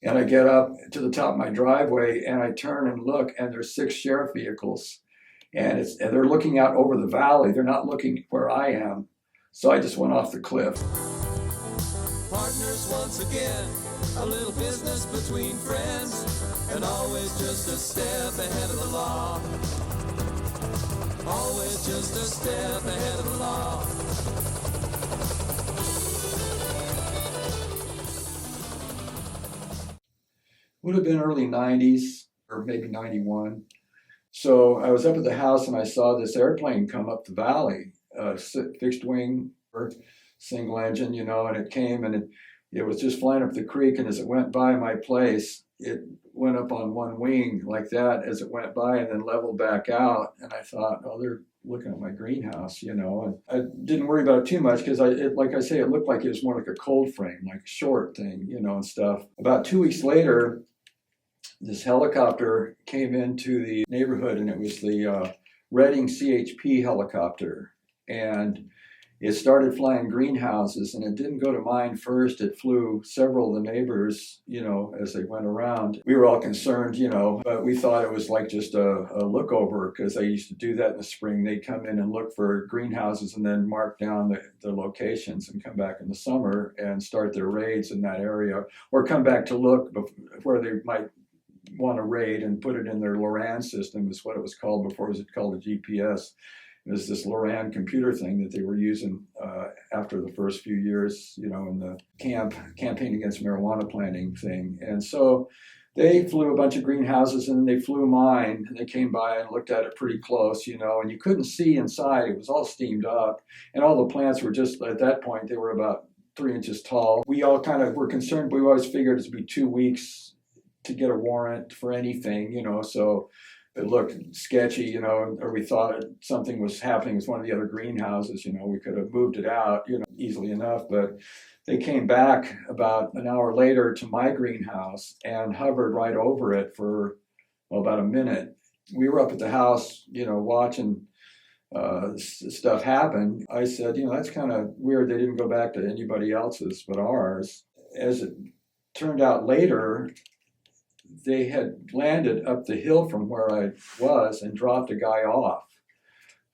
And I get up to the top of my driveway and I turn and look, and there's 6 sheriff vehicles. And they're looking out over the valley. They're not looking where I am. So I just went off the cliff. Partners once again, a little business between friends, and always just a step ahead of the law. Always just a step ahead of the law. Would have been early 90s or maybe 91. So I was up at the house and I saw this airplane come up the valley, fixed wing or single engine, and it came and it was just flying up the creek. And as it went by my place, it went up on one wing like that as it went by and then leveled back out. And I thought, oh, they're looking at my greenhouse, and I didn't worry about it too much because like I say, it looked like it was more like a cold frame, like a short thing, and stuff. About 2 weeks later, this helicopter came into the neighborhood, and it was the Redding CHP helicopter. And it started flying greenhouses, and it didn't go to mine first. It flew several of the neighbors, as they went around. We were all concerned, but we thought it was like just a look over, because they used to do that in the spring. They'd come in and look for greenhouses and then mark down the locations and come back in the summer and start their raids in that area, or come back to look where they might want to raid and put it in their LORAN system, is what it was called before. It was called a GPS. It was this LORAN computer thing that they were using after the first few years, in the campaign against marijuana planting thing. And so they flew a bunch of greenhouses, and then they flew mine, and they came by and looked at it pretty close, and you couldn't see inside. It was all steamed up, and all the plants were just, at that point, they were about 3 inches tall. We all kind of were concerned, but we always figured it'd be 2 weeks to get a warrant for anything, so it looked sketchy, or we thought something was happening with one of the other greenhouses. We could have moved it out, easily enough. But they came back about an hour later to my greenhouse and hovered right over it for about a minute. We were up at the house, watching stuff happen. I said, that's kind of weird. They didn't go back to anybody else's but ours. As it turned out later, they had landed up the hill from where I was and dropped a guy off,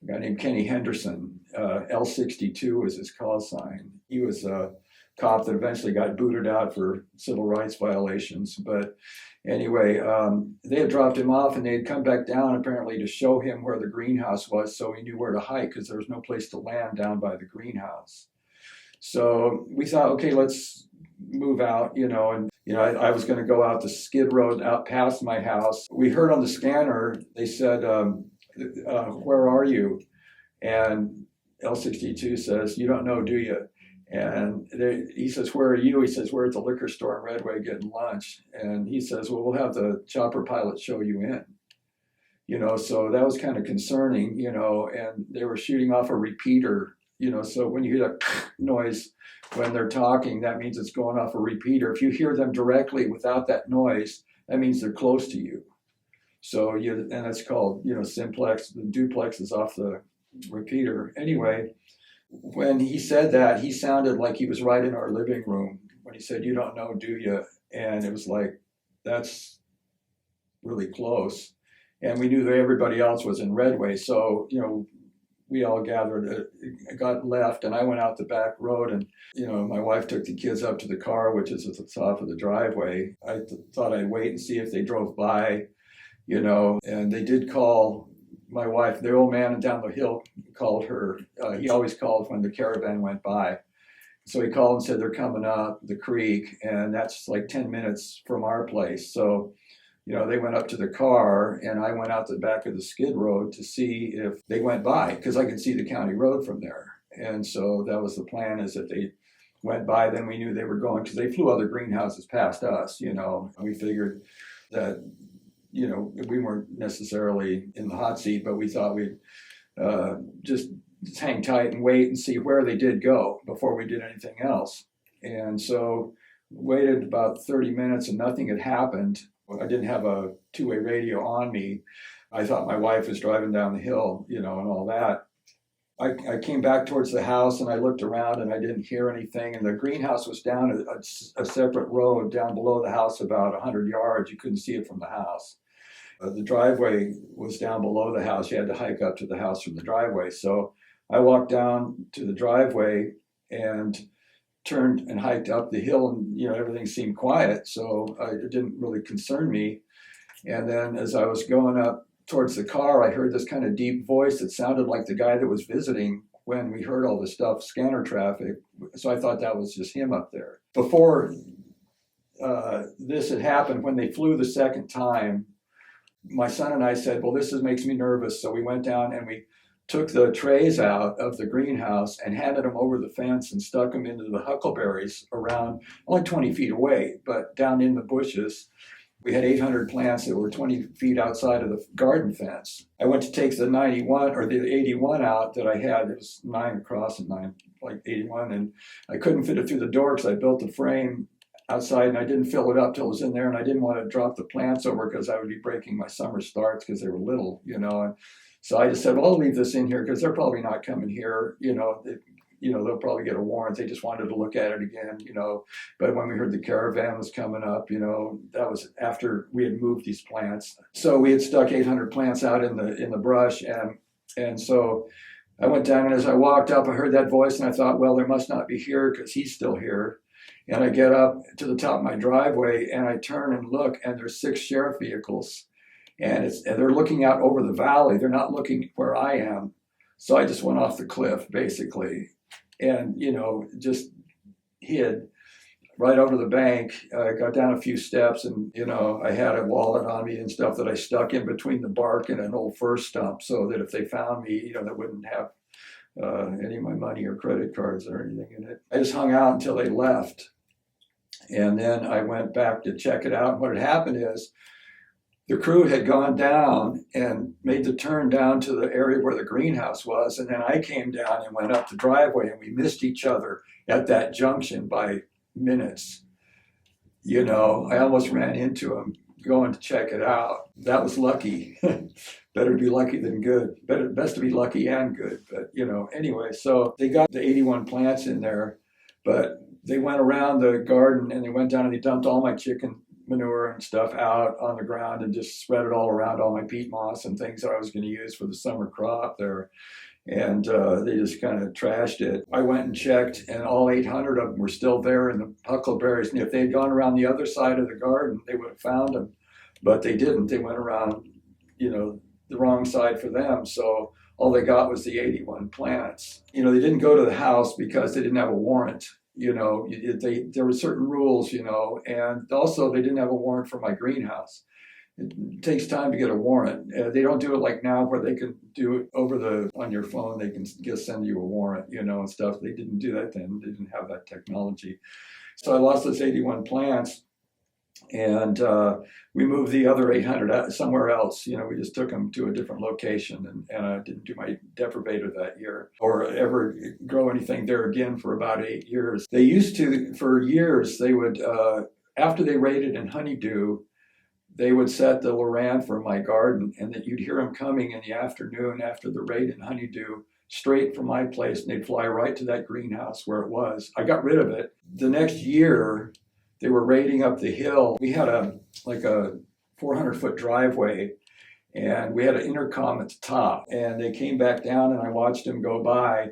a guy named Kenny Henderson. L62 was his call sign. He was a cop that eventually got booted out for civil rights violations. But anyway, they had dropped him off, and they had come back down apparently to show him where the greenhouse was, so he knew where to hike, because there was no place to land down by the greenhouse. So we thought, okay, let's move out, and I was going to go out the skid road out past my house. We heard on the scanner, they said, where are you? And L62 says, you don't know, do you? And he says, where are you? He says, we're at the liquor store in Redway getting lunch. And he says, well, we'll have the chopper pilot show you in. So that was kind of concerning, and they were shooting off a repeater, so when you hear that noise when they're talking, that means it's going off a repeater. If you hear them directly without that noise, that means they're close to you. So and that's called, simplex. The duplex is off the repeater. Anyway, when he said that, he sounded like he was right in our living room when he said, you don't know, do you? And it was like, that's really close. And we knew that everybody else was in Redway. So, we all gathered, got left, and I went out the back road, and, my wife took the kids up to the car, which is at the top of the driveway. I thought I'd wait and see if they drove by, and they did call my wife. The old man down the hill called her. He always called when the caravan went by. So he called and said, they're coming up the creek, and that's like 10 minutes from our place. So they went up to the car, and I went out the back of the skid road to see if they went by, because I could see the county road from there. And so that was the plan, is that they went by, then we knew they were going, because they flew other greenhouses past us, We figured that, we weren't necessarily in the hot seat, but we thought we'd just hang tight and wait and see where they did go before we did anything else. And so waited about 30 minutes and nothing had happened. I didn't have a two-way radio on me. I thought my wife was driving down the hill, and all that. I came back towards the house and I looked around and I didn't hear anything. And the greenhouse was down a separate road down below the house about 100 yards. You couldn't see it from the house. The driveway was down below the house. You had to hike up to the house from the driveway. So I walked down to the driveway and turned and hiked up the hill, and everything seemed quiet. So it didn't really concern me. And then as I was going up towards the car, I heard this kind of deep voice that sounded like the guy that was visiting when we heard all the stuff, scanner traffic. So I thought that was just him up there. Before this had happened, when they flew the second time, my son and I said, well, makes me nervous. So we went down and we took the trays out of the greenhouse and handed them over the fence and stuck them into the huckleberries around only 20 feet away, but down in the bushes. We had 800 plants that were 20 feet outside of the garden fence. I went to take the 91 or the 81 out that I had. It was 9 across and 9, like 81. And I couldn't fit it through the door because I built the frame outside and I didn't fill it up till it was in there. And I didn't want to drop the plants over because I would be breaking my summer starts because they were little, And so I just said, well, I'll leave this in here because they're probably not coming here, they'll probably get a warrant. They just wanted to look at it again, But when we heard the caravan was coming up, that was after we had moved these plants. So we had stuck 800 plants out in the brush, and so I went down, and as I walked up, I heard that voice, and I thought, well, there must not be here because he's still here. And I get up to the top of my driveway, and I turn and look, and there's 6 sheriff vehicles, and they're looking out over the valley. They're not looking where I am. So I just went off the cliff, basically. And, just hid right over the bank. I got down a few steps and, I had a wallet on me and stuff that I stuck in between the bark and an old fir stump so that if they found me, they wouldn't have any of my money or credit cards or anything in it. I just hung out until they left. And then I went back to check it out. And what had happened is the crew had gone down and made the turn down to the area where the greenhouse was. And then I came down and went up the driveway, and we missed each other at that junction by minutes. I almost ran into him going to check it out. That was lucky. Better to be lucky than good. Best to be lucky and good. But, anyway, so they got the 81 plants in there, but they went around the garden and they went down and they dumped all my chicken manure and stuff out on the ground and just spread it all around, all my peat moss and things that I was going to use for the summer crop there. And they just kind of trashed it. I went and checked, and all 800 of them were still there in the huckleberries. And if they'd gone around the other side of the garden, they would have found them. But they didn't. They went around, the wrong side for them. So all they got was the 81 plants. They didn't go to the house because they didn't have a warrant. There were certain rules, and also they didn't have a warrant for my greenhouse. It takes time to get a warrant. They don't do it like now where they can do it on your phone. They can just send you a warrant, and stuff. They didn't do that then. They didn't have that technology. So I lost those 81 plants, and we moved the other 800 out somewhere else. We just took them to a different location, and I didn't do my deprivator that year or ever grow anything there again for about 8 years. They used to, for years, they would, after they raided in honeydew, they would set the Loran for my garden, and that you'd hear them coming in the afternoon after the raid in honeydew straight from my place, and they'd fly right to that greenhouse where it was. I got rid of it. The next year, they were raiding up the hill. We had a 400-foot driveway, and we had an intercom at the top. And they came back down, and I watched them go by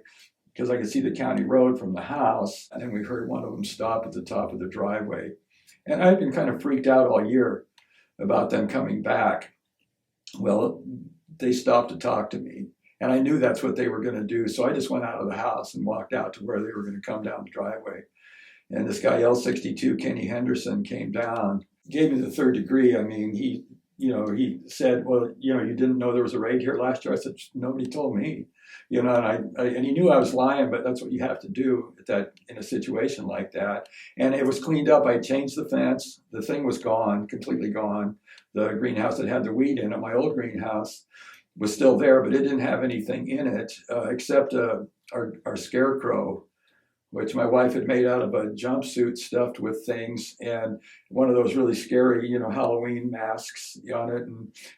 because I could see the county road from the house. And then we heard one of them stop at the top of the driveway. And I'd been kind of freaked out all year about them coming back. Well, they stopped to talk to me, and I knew that's what they were going to do. So I just went out of the house and walked out to where they were going to come down the driveway. And this guy, L62, Kenny Henderson, came down, gave me the 3rd degree. I mean, he said, well, you didn't know there was a raid here last year? I said, nobody told me, and he knew I was lying, but that's what you have to do in a situation like that. And it was cleaned up. I changed the fence. The thing was gone, completely gone. The greenhouse that had the weed in it, my old greenhouse, was still there, but it didn't have anything in it except our scarecrow, which my wife had made out of a jumpsuit stuffed with things and one of those really scary, Halloween masks on it.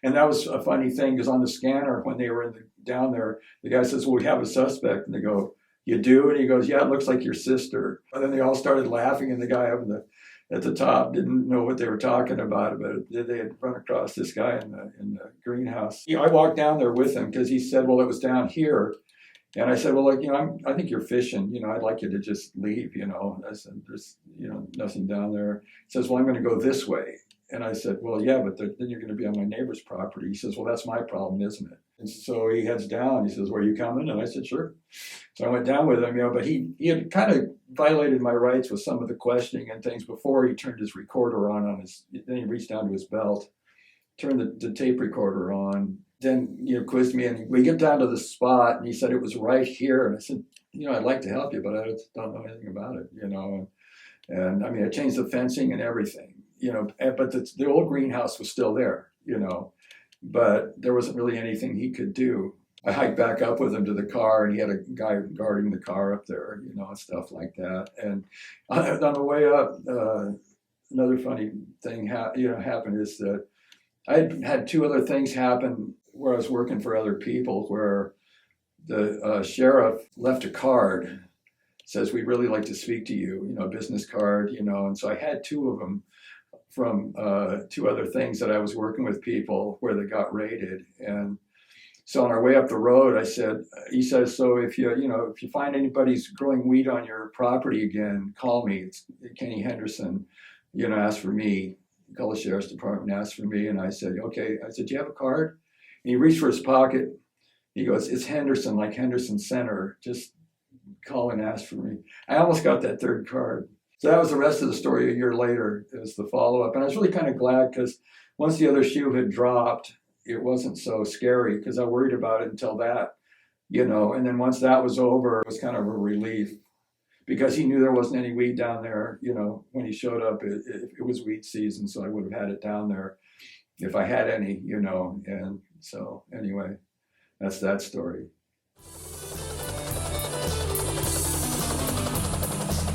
And that was a funny thing because on the scanner, when they were down there, the guy says, well, we have a suspect. And they go, you do? And he goes, yeah, it looks like your sister. And then they all started laughing, and the guy up at the top didn't know what they were talking about, but they had run across this guy in the greenhouse. I walked down there with him because he said, well, it was down here. And I said, well, look, I think you're fishing. I'd like you to just leave, I said, there's, nothing down there. He says, well, I'm going to go this way. And I said, well, yeah, but then you're going to be on my neighbor's property. He says, well, that's my problem, isn't it? And so he heads down. He says, well, are you coming? And I said, sure. So I went down with him, but he had kind of violated my rights with some of the questioning and things before he turned his recorder on then he reached down to his belt, turned the tape recorder on, then, quizzed me, and we get down to the spot, and he said it was right here. And I said, I'd like to help you, but I don't know anything about it, And I mean, I changed the fencing and everything, but the old greenhouse was still there, but there wasn't really anything he could do. I hiked back up with him to the car, and he had a guy guarding the car up there, and stuff like that. And on the way up, another funny thing happened is that I had two other things happen where I was working for other people, where the sheriff left a card, says, we'd really like to speak to you, a business card, and so I had two of them from two other things that I was working with people where they got raided. And so on our way up the road, he says, so if you find anybody's growing weed on your property again, call me. It's Kenny Henderson, ask for me. Call the sheriff's department, ask for me. And I said, okay. I said, do you have a card? And he reached for his pocket. He goes, it's Henderson, like Henderson Center. Just call and ask for me. I almost got that third card. So that was the rest of the story. A year later, it was the follow-up. And I was really kind of glad because once the other shoe had dropped, it wasn't so scary because I worried about it until that, and then once that was over, it was kind of a relief because he knew there wasn't any weed down there. When he showed up, it was weed season, so I would have had it down there if I had any, and so anyway, that's that story.